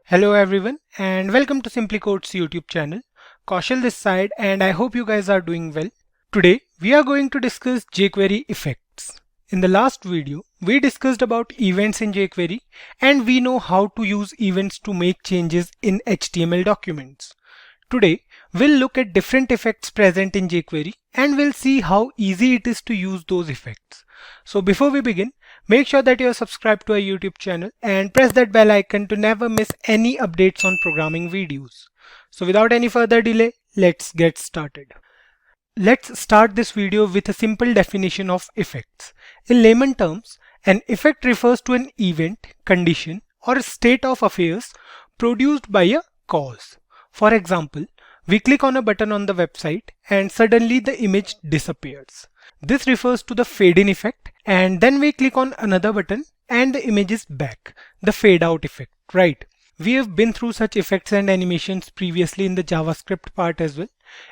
Hello everyone and welcome to Simply Code's YouTube channel. Kaushal this side and I hope you guys are doing well. Today we are going to discuss jQuery effects. In the last video we discussed about events in jQuery and we know how to use events to make changes in HTML documents. Today we'll look at different effects present in jQuery and we'll see how easy it is to use those effects. So before we begin, make sure that you are subscribed to our YouTube channel and press that bell icon to never miss any updates on programming videos. So without any further delay, let's get started. Let's start this video with a simple definition of effects. In layman terms, an effect refers to an event, condition, or a state of affairs produced by a cause. For example, we click on a button on the website and suddenly the image disappears. This refers to the fade-in effect, and then we click on another button and the image is back, the fade-out effect, right? We have been through such effects and animations previously in the JavaScript part as well.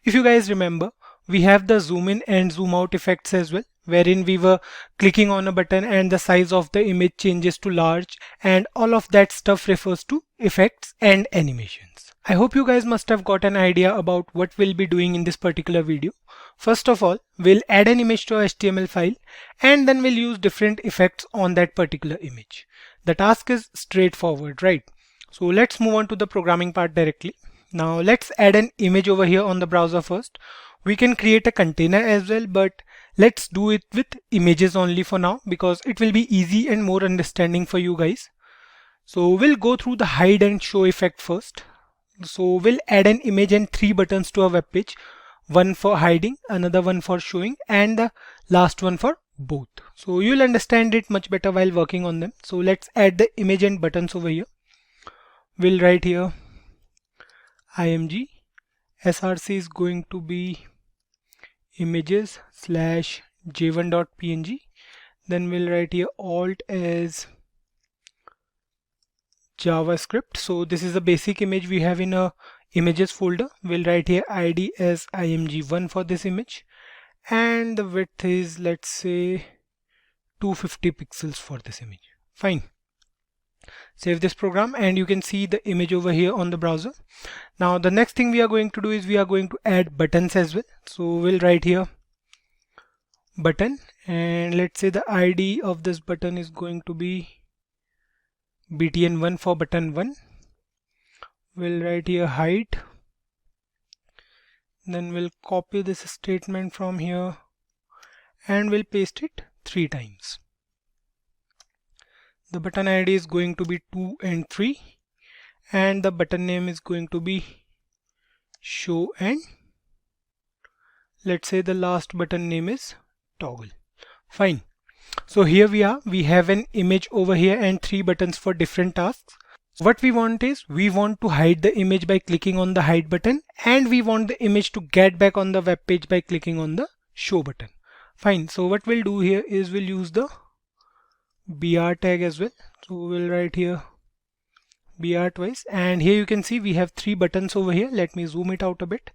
If you guys remember, we have the zoom in and zoom out effects as well, wherein we were clicking on a button and the size of the image changes to large, and all of that stuff refers to effects and animations. I hope you guys must have got an idea about what we'll be doing in this particular video. First of all, we'll add an image to our HTML file and then we'll use different effects on that particular image. The task is straightforward, right? So let's move on to the programming part directly. Now let's add an image over here on the browser first. We can create a container as well, but let's do it with images only for now because it will be easy and more understanding for you guys. So we'll go through the hide and show effect first. So we'll add an image and 3 buttons to our web page. One for hiding, another one for showing, and the last one for both. So you'll understand it much better while working on them. So let's add the image and buttons over here. We'll write here img. src is going to be images slash j1.png. Then we'll write here alt as JavaScript. So this is a basic image we have in a images folder. We'll write here id as img1 for this image, and the width is, let's say, 250 pixels for this image. Fine. Save this program and you can see the image over here on the browser. Now the next thing we are going to do is we are going to add buttons as well. So we'll write here button, and let's say the id of this button is going to be btn1 for button 1. We'll write here height, then we'll copy this statement from here and we'll paste it 3 times. The button ID is going to be 2 and 3, and the button name is going to be show, and let's say the last button name is toggle. Fine. So here we have an image over here and 3 buttons for different tasks. What we want is we want to hide the image by clicking on the hide button, and we want the image to get back on the web page by clicking on the show button. Fine. So what we'll do here is we'll use the br tag as well. So we'll write here br twice, and here you can see we have 3 buttons over here. Let me zoom it out a bit.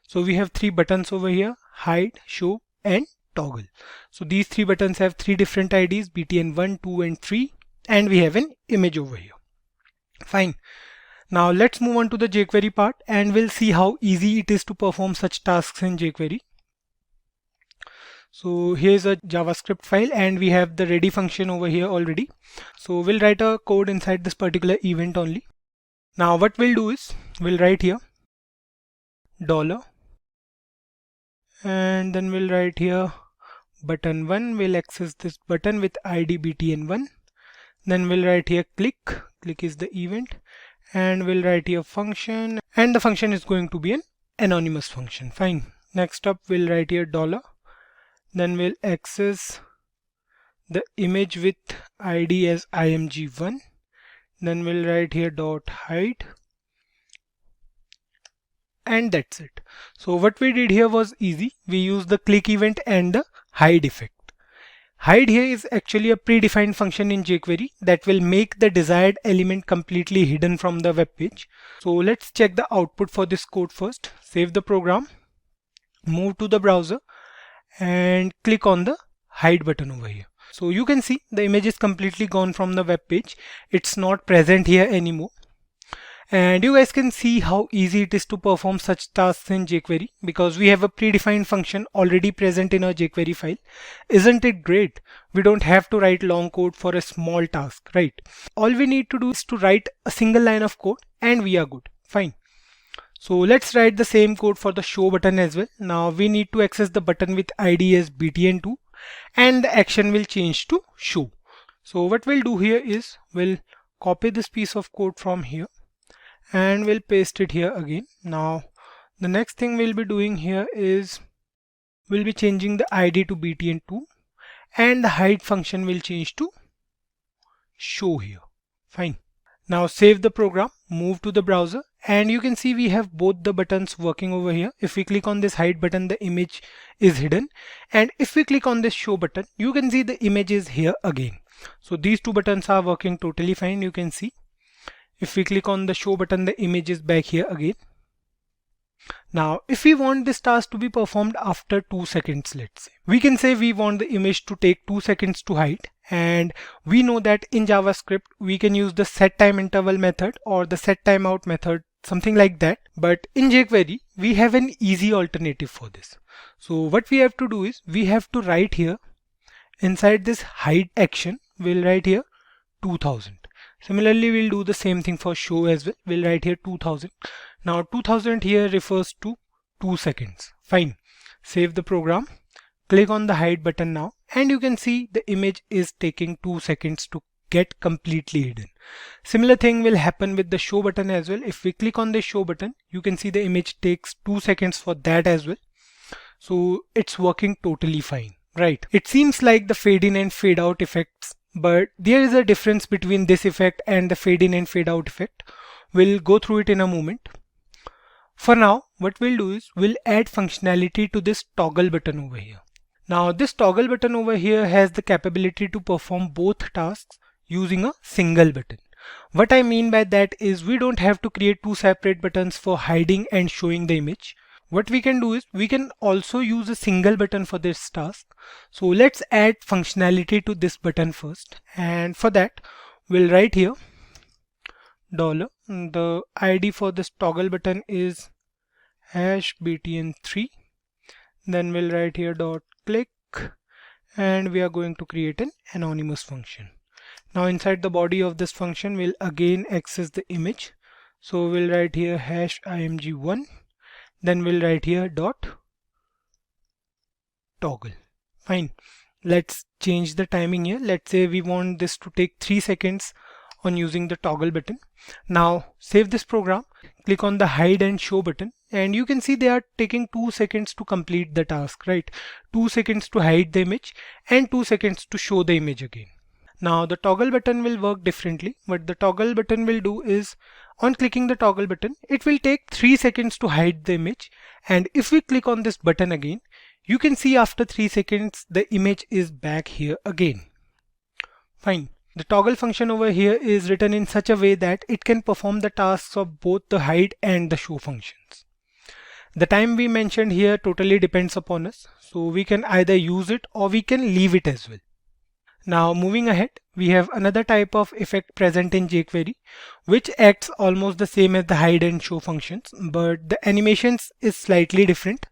So we have 3 buttons over here: hide, show, and toggle. So these 3 buttons have 3 different IDs: btn1, 2, and 3, and we have an image over here. Fine. Now let's move on to the jQuery part and we'll see how easy it is to perform such tasks in jQuery. So here's a JavaScript file and we have the ready function over here already. So we'll write a code inside this particular event only. Now what we'll do is we'll write here dollar, and then we'll write here button 1. We'll access this button with id btn1. Then we'll write here click is the event, and we'll write here function, and the function is going to be an anonymous function. Fine. Next up we'll write here dollar. Then we'll access the image with id as img1. Then we'll write here dot hide, and that's it. So what we did here was easy. We used the click event and the hide effect. Hide here is actually a predefined function in jQuery that will make the desired element completely hidden from the web page. So let's check the output for this code first. Save the program, move to the browser, and click on the hide button over here. So you can see the image is completely gone from the web page. It's not present here anymore. And you guys can see how easy it is to perform such tasks in jQuery because we have a predefined function already present in our jQuery file. Isn't it great? We don't have to write long code for a small task, right? All we need to do is to write a single line of code and we are good. Fine. So let's write the same code for the show button as well. Now we need to access the button with ID as btn2 and the action will change to show. So what we'll do here is we'll copy this piece of code from here and we'll paste it here again. Now the next thing we'll be doing here is we'll be changing the ID to btn2 and the hide function will change to show here. Fine. Now save the program, move to the browser, and you can see we have both the buttons working over here. If we click on this hide button, the image is hidden, and if we click on this show button, you can see the image is here again. So these two buttons are working totally fine. You can see if we click on the show button, the image is back here again. Now if we want this task to be performed after 2 seconds, let's say we can say we want the image to take 2 seconds to hide, and we know that in JavaScript we can use the set time interval method or the set timeout method, something like that. But in jQuery we have an easy alternative for this. So what we have to do is we have to write here inside this hide action, we'll write here 2000. Similarly, we'll do the same thing for show as well. We'll write here 2000. Now 2000 here refers to 2 seconds. Fine. Save the program. Click on the hide button now and you can see the image is taking 2 seconds to get completely hidden. Similar thing will happen with the show button as well. If we click on the show button, you can see the image takes 2 seconds for that as well. So it's working totally fine, right? It seems like the fade in and fade out effects, but there is a difference between this effect and the fade in and fade out effect. We'll go through it in a moment. For now, what we'll do is we'll add functionality to this toggle button over here. Now this toggle button over here has the capability to perform both tasks using a single button. What I mean by that is we don't have to create two separate buttons for hiding and showing the image. What we can do is we can also use a single button for this task. So let's add functionality to this button first, and for that we'll write here $. The ID for this toggle button is #btn3. Then we'll write here .click and we are going to create an anonymous function. Now inside the body of this function we'll again access the image. So we'll write here #img1. Then we'll write here .toggle. Fine. Let's change the timing here. Let's say we want this to take 3 seconds on using the toggle button. Now save this program, click on the hide and show button, and you can see they are taking 2 seconds to complete the task, right? 2 seconds to hide the image and 2 seconds to show the image again. Now the toggle button will work differently. What the toggle button will do is on clicking the toggle button, it will take 3 seconds to hide the image, and if we click on this button again, you can see after 3 seconds the image is back here again. Fine. The toggle function over here is written in such a way that it can perform the tasks of both the hide and the show functions. The time we mentioned here totally depends upon us, so we can either use it or we can leave it as well. Now moving ahead, we have another type of effect present in jQuery which acts almost the same as the hide and show functions, but the animations is slightly different.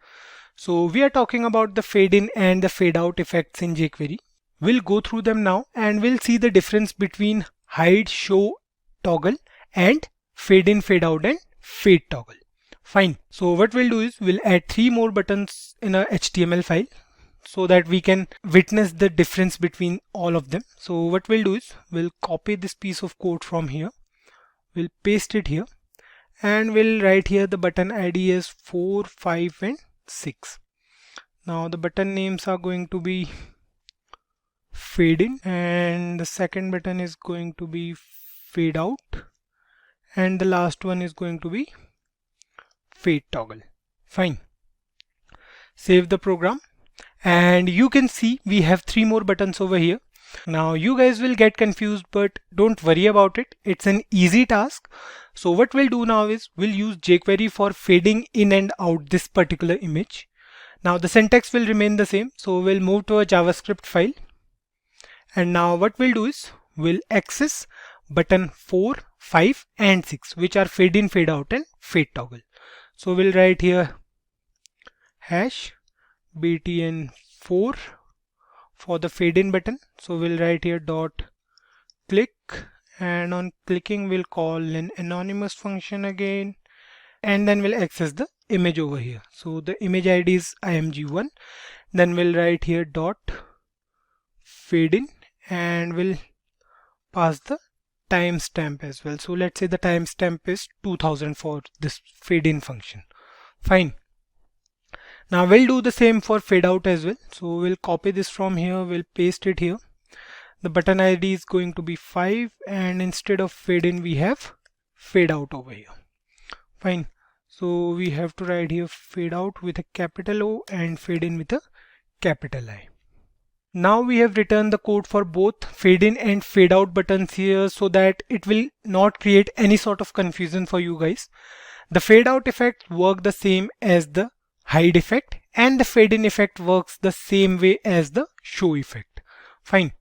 So we are talking about the fade in and the fade out effects in jQuery. We'll go through them now and we'll see the difference between hide, show, toggle and fade in, fade out and fade toggle. Fine. So what we'll do is we'll add 3 more buttons in a HTML file so that we can witness the difference between all of them. So what we'll do is we'll copy this piece of code from here, we'll paste it here, and we'll write here the button ID is 4, 5 and 6. Now the button names are going to be fade in, and the second button is going to be fade out, and the last one is going to be fade toggle. Fine. Save the program, and you can see we have 3 more buttons over here. Now you guys will get confused, but don't worry about it. It's an easy task. So what we'll do now is we'll use jQuery for fading in and out this particular image. Now the syntax will remain the same. So we'll move to a JavaScript file. And now what we'll do is we'll access button 4, 5 and 6, which are fade in, fade out and fade toggle. So we'll write here hash btn4 for the fade in button. So we'll write here dot click, and on clicking we'll call an anonymous function again, and then we'll access the image over here. So the image ID is img1. Then we'll write here dot fade in, and we'll pass the timestamp as well. So let's say the timestamp is 2000 for this fade in function. Fine. Now we'll do the same for fade out as well. So we'll copy this from here, we'll paste it here. The button ID is going to be 5, and instead of fade in we have fade out over here. Fine. So we have to write here fade out with a capital O and fade in with a capital I. Now we have written the code for both fade in and fade out buttons here, so that it will not create any sort of confusion for you guys. The fade out effect works the same as the hide effect, and the fade in effect works the same way as the show effect. Fine.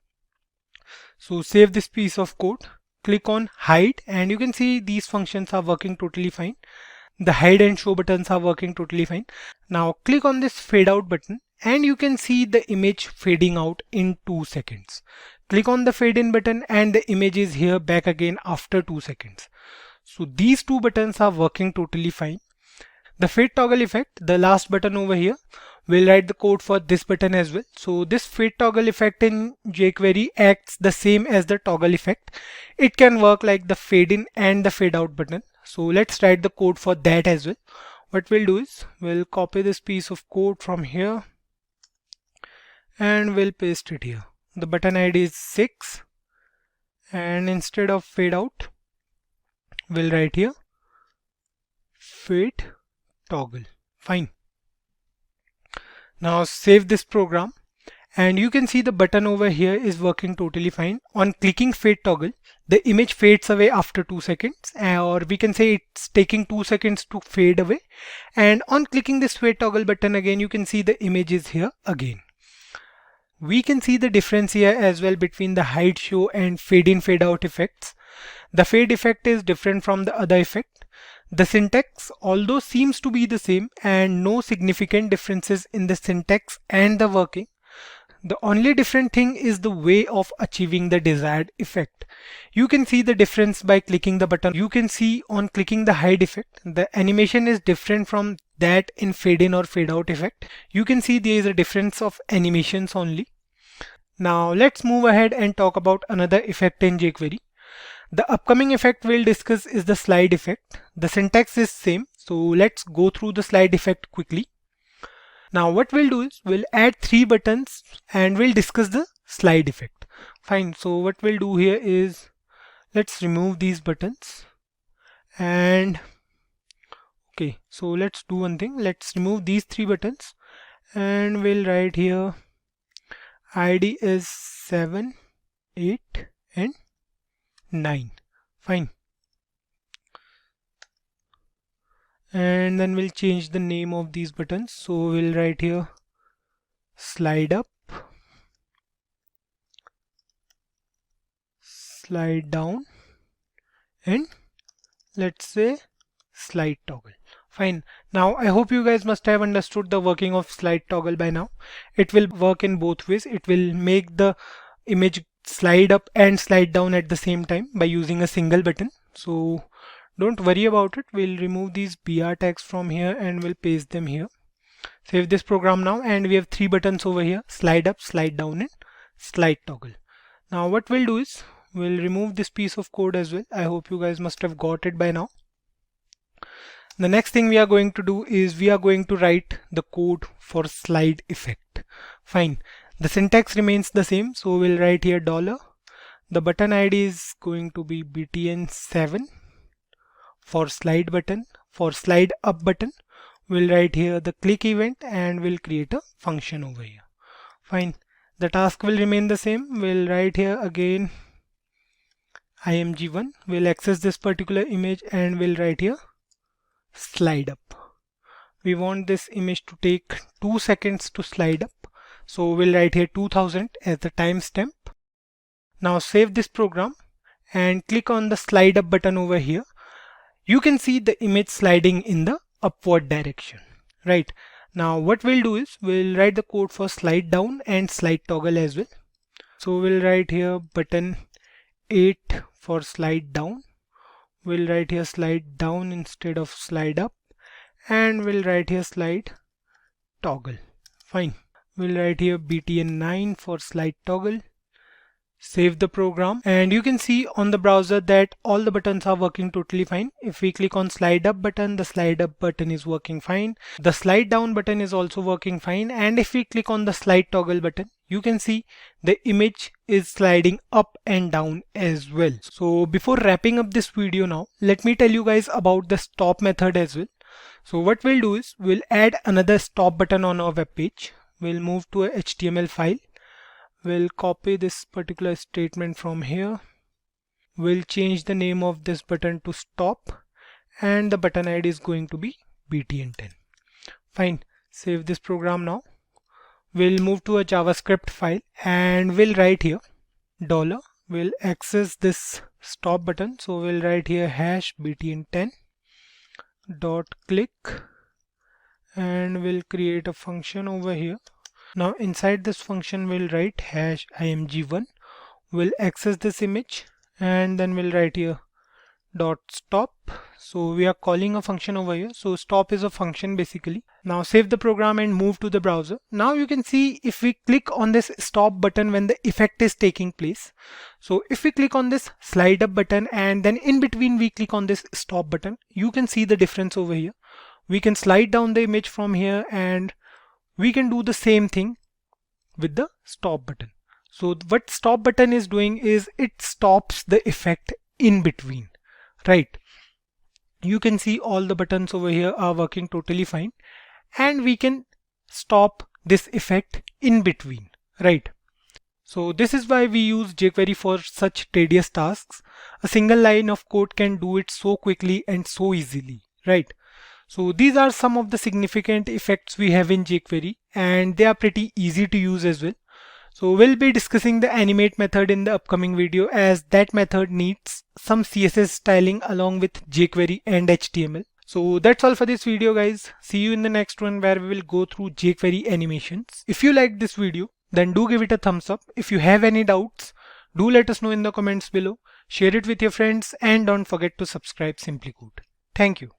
So save this piece of code, click on hide, and you can see these functions are working totally fine. The hide and show buttons are working totally fine. Now click on this fade out button, and you can see the image fading out in 2 seconds. Click on the fade in button, and the image is here back again after 2 seconds. So these two buttons are working totally fine. The fade toggle effect, the last button over here, we'll write the code for this button as well. So this fade toggle effect in jQuery acts the same as the toggle effect. It can work like the fade in and the fade out button. So let's write the code for that as well. What we'll do is we'll copy this piece of code from here and we'll paste it here. The button ID is 6, and instead of fade out we'll write here fade toggle. Fine. Now save this program, and you can see the button over here is working totally fine. On clicking fade toggle, the image fades away after 2 seconds, or we can say it's taking 2 seconds to fade away. And on clicking this fade toggle button again, you can see the image is here again. We can see the difference here as well between the hide, show and fade in, fade out effects. The fade effect is different from the other effect. The syntax although seems to be the same, and no significant differences in the syntax and the working. The only different thing is the way of achieving the desired effect. You can see the difference by clicking the button. You can see on clicking the hide effect, the animation is different from that in fade in or fade out effect. You can see there is a difference of animations only. Now let's move ahead and talk about another effect in jQuery. The upcoming effect we'll discuss is the slide effect. The syntax is same, so let's go through the slide effect quickly. Now what we'll do is we'll add 3 buttons and we'll discuss the slide effect. Fine. So what we'll do here is let's remove these buttons, and okay, so let's do one thing. Let's remove these 3 buttons and we'll write here ID is 7, 8 and 9. Fine. And then we'll change the name of these buttons. So we'll write here slide up, slide down, and let's say slide toggle. Fine. Now I hope you guys must have understood the working of slide toggle by now. It will work in both ways. It will make the image slide up and slide down at the same time by using a single button. So don't worry about it. We'll remove these BR tags from here and we'll paste them here. Save this program now, and we have 3 buttons over here: slide up, slide down and slide toggle. Now what we'll do is we'll remove this piece of code as well. I hope you guys must have got it by now. The next thing we are going to do is we are going to write the code for slide effect. Fine. The syntax remains the same, so we'll write here $. The button ID is going to be btn7 for slide button. For slide up button, we'll write here the click event and we'll create a function over here. Fine. The task will remain the same. We'll write here again img1. We'll access this particular image and we'll write here slide up. We want this image to take 2 seconds to slide up. So we'll write here 2000 as the timestamp. Now save this program and click on the slide up button over here, you can see the image sliding in the upward direction, right? Now what we'll do is we'll write the code for slide down and slide toggle as well. So we'll write here button 8 for slide down. We'll write here slide down instead of slide up, and we'll write here slide toggle. Fine. We'll write here btn9 for slide toggle. Save the program, and you can see on the browser that all the buttons are working totally fine. If we click on slide up button, the slide up button is working fine. The slide down button is also working fine. And if we click on the slide toggle button, you can see the image is sliding up and down as well. So before wrapping up this video now, let me tell you guys about the stop method as well. So what we'll do is we'll add another stop button on our web page. We'll move to a HTML file. We'll copy this particular statement from here. We'll change the name of this button to stop, and the button ID is going to be btn10. Fine. Save this program now. We'll move to a JavaScript file and we'll write here $. We'll access this stop button. So we'll write here hash btn10 dot click, and we'll create a function over here. Now inside this function we'll write hash img1. We'll access this image, and then we'll write here dot stop. So we are calling a function over here. So stop is a function basically. Now save the program and move to the browser. Now you can see if we click on this stop button when the effect is taking place. So if we click on this slide up button and then in between we click on this stop button, you can see the difference over here. We can slide down the image from here, and we can do the same thing with the stop button. So what stop button is doing is it stops the effect in between, right? You can see all the buttons over here are working totally fine, and we can stop this effect in between, right? So this is why we use jQuery for such tedious tasks. A single line of code can do it so quickly and so easily, right? So these are some of the significant effects we have in jQuery, and they are pretty easy to use as well. So we'll be discussing the animate method in the upcoming video, as that method needs some CSS styling along with jQuery and HTML. So that's all for this video guys. See you in the next one where we will go through jQuery animations. If you liked this video, then do give it a thumbs up. If you have any doubts, do let us know in the comments below. Share it with your friends and don't forget to subscribe Simply Code. Thank you.